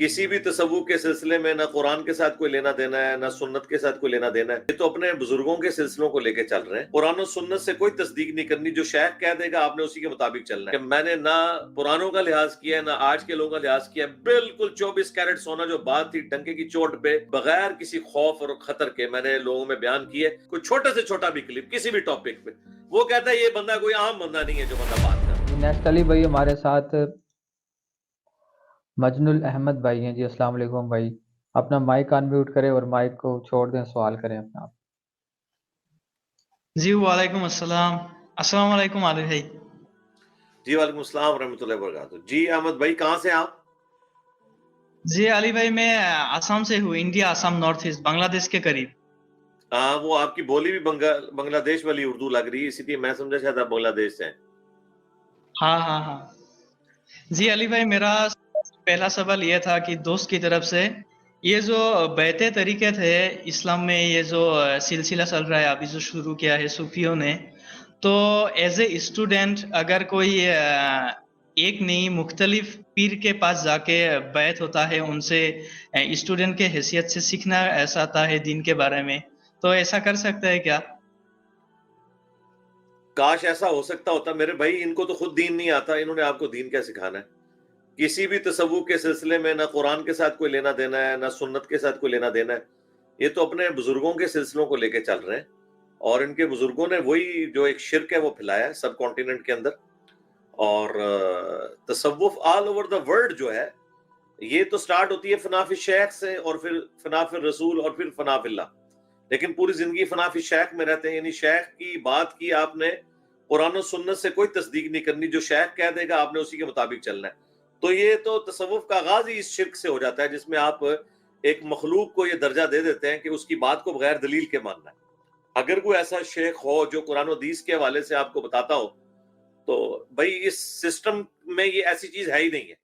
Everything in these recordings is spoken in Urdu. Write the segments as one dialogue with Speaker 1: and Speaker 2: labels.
Speaker 1: کسی بھی تصوف کے سلسلے میں نہ قرآن کے ساتھ کوئی لینا دینا ہے، نہ سنت کے ساتھ کوئی لینا دینا ہے. یہ تو اپنے بزرگوں کے سلسلوں کو لے کے چل رہے ہیں. قرآن و سنت سے کوئی تصدیق نہیں کرنی. جو شیخ کہہ دے گا آپ نے اسی کے مطابق چلنا ہے. کہ میں نے نہ پرانوں کا لحاظ کیا ہے، نہ آج کے لوگوں کا لحاظ کیا ہے. بالکل 24 کیرٹ سونا جو بات تھی ڈنکے کی چوٹ پہ، بغیر کسی خوف اور خطر کے میں نے لوگوں میں بیان کی ہے. کوئی چھوٹے سے چھوٹا بھی کلپ کسی بھی ٹاپک پہ، وہ کہتا ہے یہ بندہ کوئی عام بندہ نہیں ہے جو بندہ بات کر رہا ہے.
Speaker 2: نیکسٹ علی بھائی ہمارے ساتھ مجن الاحمد بھائی ہیں جی. السلام علیکم بھائی. اپنا مائک ان میوٹ کریں اور مائک کو چھوڑ دیں، سوال کریں اپنا.
Speaker 3: جی وعلیکم السلام. السلام علیکم علی بھائی.
Speaker 1: جی وعلیکم السلام ورحمۃ اللہ وبرکاتہ. جی احمد بھائی کہاں سے آپ؟
Speaker 3: جی علی بھائی میں آسام سے ہوں، انڈیا، آسام نارتھ ایسٹ، بنگلہ دیش کے قریب.
Speaker 1: ہاں وہ آپ کی بولی بھی بنگلہ دیش والی اردو لگ رہی ہے، اسی لیے میں سمجھا شاید آپ بنگلہ دیش سے ہیں.
Speaker 3: ہاں. جی علی بھائی میرا پہلا سوال یہ تھا کہ دوست کی طرف سے یہ جو بیعت طریقے تھے اسلام میں، یہ جو سلسلہ چل رہا ہے ابھی جو شروع کیا ہے صوفیوں نے، تو ایز اے اسٹوڈنٹ اگر کوئی ایک نہیں مختلف پیر کے پاس جا کے بیعت ہوتا ہے، ان سے اسٹوڈنٹ کے حیثیت سے سیکھنا چاہتا ہے دین کے بارے میں، تو ایسا کر سکتا ہے کیا؟
Speaker 1: کاش ایسا ہو سکتا ہوتا میرے بھائی. ان کو تو خود دین نہیں آتا، انہوں نے آپ کو دین کیا سکھانا ہے؟ کسی بھی تصوف کے سلسلے میں نہ قرآن کے ساتھ کوئی لینا دینا ہے، نہ سنت کے ساتھ کوئی لینا دینا ہے. یہ تو اپنے بزرگوں کے سلسلوں کو لے کے چل رہے ہیں، اور ان کے بزرگوں نے وہی جو ایک شرک ہے وہ پھیلایا ہے سب کانٹیننٹ کے اندر. اور تصوف آل اوور دا ورلڈ جو ہے، یہ تو سٹارٹ ہوتی ہے فنا فی الشیخ سے، اور پھر فنا فی الرسول، اور پھر فنا فی اللہ. لیکن پوری زندگی فنا فی الشیخ میں رہتے ہیں. یعنی شیخ کی بات کی آپ نے، قرآن و سنت سے کوئی تصدیق نہیں کرنی. جو شیخ کہہ دے گا آپ نے اسی کے مطابق چلنا ہے. تو یہ تو تصوف کا آغاز ہی اس شرک سے ہو جاتا ہے، جس میں آپ ایک مخلوق کو یہ درجہ دے دیتے ہیں کہ اس کی بات کو بغیر دلیل کے ماننا ہے. اگر کوئی ایسا شیخ ہو جو قرآن و حدیث کے حوالے سے آپ کو بتاتا ہو، تو بھائی اس سسٹم میں یہ ایسی چیز ہے ہی نہیں ہے.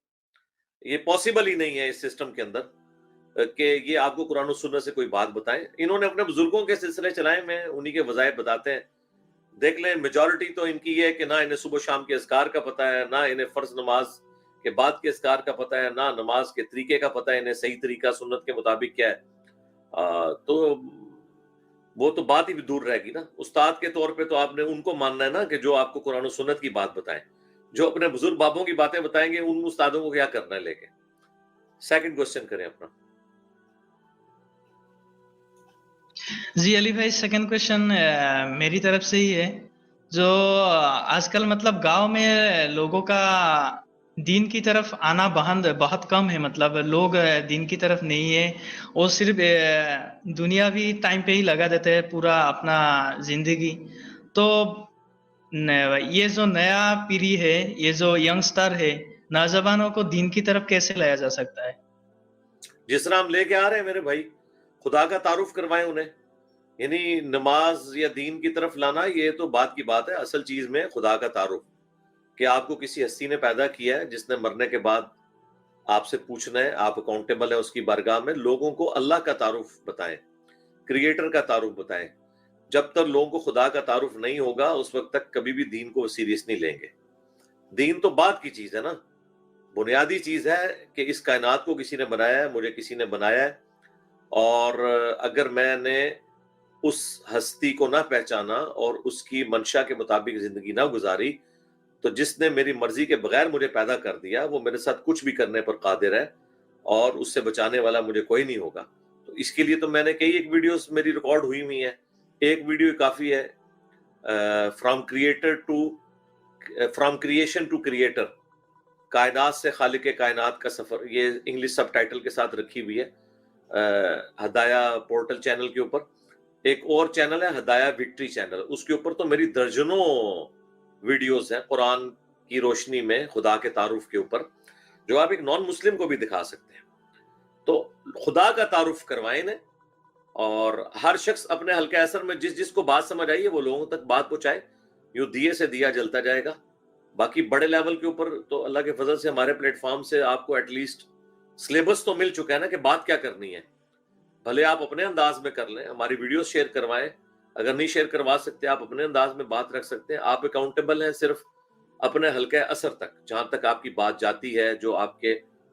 Speaker 1: یہ پاسبل ہی نہیں ہے اس سسٹم کے اندر کہ یہ آپ کو قرآن و سنت سے کوئی بات بتائیں. انہوں نے اپنے بزرگوں کے سلسلے چلائے، میں انہی کے وظائف بتاتے ہیں. دیکھ لیں میجورٹی تو ان کی یہ ہے کہ نہ انہیں صبح شام کے اذکار کا پتہ ہے، نہ انہیں فرض نماز کے بعد کے اذکار کا پتہ ہے، نہ نماز کے طریقے کا پتہ ہے انہیں صحیح طریقہ سنت کے مطابق کیا ہے. تو وہ تو بات ہی بھی دور رہے گی نا. استاد کے طور پہ تو آپ نے ان کو ماننا ہے نا کہ جو آپ کو قرآن و سنت کی بات بتائیں. جو اپنے بزرگ بابوں کی باتیں بتائیں گے ان استادوں کو کیا کرنا ہے لے کے. سیکنڈ کوسچن کریں اپنا.
Speaker 3: جی علی بھائی سیکنڈ کوشچن میری طرف سے ہی ہے. جو آج کل مطلب گاؤں میں لوگوں کا دین کی طرف آنا بہت کم ہے. مطلب لوگ دین کی طرف نہیں ہے، وہ صرف دنیاوی ٹائم پہ ہی لگا دیتے ہیں پورا اپنا زندگی. تو یہ جو نیا پیڑھی ہے، یہ جو ینگسٹر ہے، نوجوانوں کو دین کی طرف کیسے لایا جا سکتا ہے؟
Speaker 1: جس طرح ہم لے کے آ رہے ہیں میرے بھائی، خدا کا تعارف کروائیں انہیں. یعنی نماز یا دین کی طرف لانا یہ تو بات کی بات ہے. اصل چیز میں خدا کا تعارف، کہ آپ کو کسی ہستی نے پیدا کیا ہے جس نے مرنے کے بعد آپ سے پوچھنا ہے، آپ اکاؤنٹیبل ہیں اس کی بارگاہ میں. لوگوں کو اللہ کا تعارف بتائیں، کریٹر کا تعارف بتائیں. جب تک لوگوں کو خدا کا تعارف نہیں ہوگا اس وقت تک کبھی بھی دین کو سیریس نہیں لیں گے. دین تو بعد کی چیز ہے نا. بنیادی چیز ہے کہ اس کائنات کو کسی نے بنایا ہے، مجھے کسی نے بنایا ہے. اور اگر میں نے اس ہستی کو نہ پہچانا اور اس کی منشا کے مطابق زندگی نہ گزاری، تو جس نے میری مرضی کے بغیر مجھے پیدا کر دیا وہ میرے ساتھ کچھ بھی کرنے پر قادر ہے، اور اس سے بچانے والا مجھے کوئی نہیں ہوگا. تو اس کے لیے تو میں نے کئی ایک ویڈیوز میری ریکارڈ ہوئی ہوئی ہیں. ایک ویڈیو کافی ہے، فرام کریشن ٹو کریٹر، کائنات سے خالق کائنات کا سفر. یہ انگلش سب ٹائٹل کے ساتھ رکھی ہوئی ہے ہدایہ پورٹل چینل کے اوپر. ایک اور چینل ہے ہدایہ وکٹری چینل، اس کے اوپر تو میری درجنوں ویڈیوز ہیں قرآن کی روشنی میں خدا کے تعارف کے اوپر، جو آپ ایک نان مسلم کو بھی دکھا سکتے ہیں. تو خدا کا تعارف کروائیں نے، اور ہر شخص اپنے حلقہ اثر میں جس کو بات سمجھ آئیے وہ لوگوں تک بات پہنچائے. یوں دیے سے دیا جلتا جائے گا. باقی بڑے لیول کے اوپر تو اللہ کے فضل سے ہمارے پلیٹ فارم سے آپ کو ایٹ لیسٹ سلیبس تو مل چکا ہے نا کہ بات کیا کرنی ہے. بھلے آپ اپنے انداز میں کر لیں، ہماری ویڈیوز شیئر کروائیں. اگر نہیں شیئر کروا سکتے آپ اپنے انداز میں بات رکھ سکتے ہیں. آپ اکاؤنٹیبل ہیں صرف اپنے حلقہ اثر تک، جہاں تک آپ کی بات جاتی ہے، جو آپ کے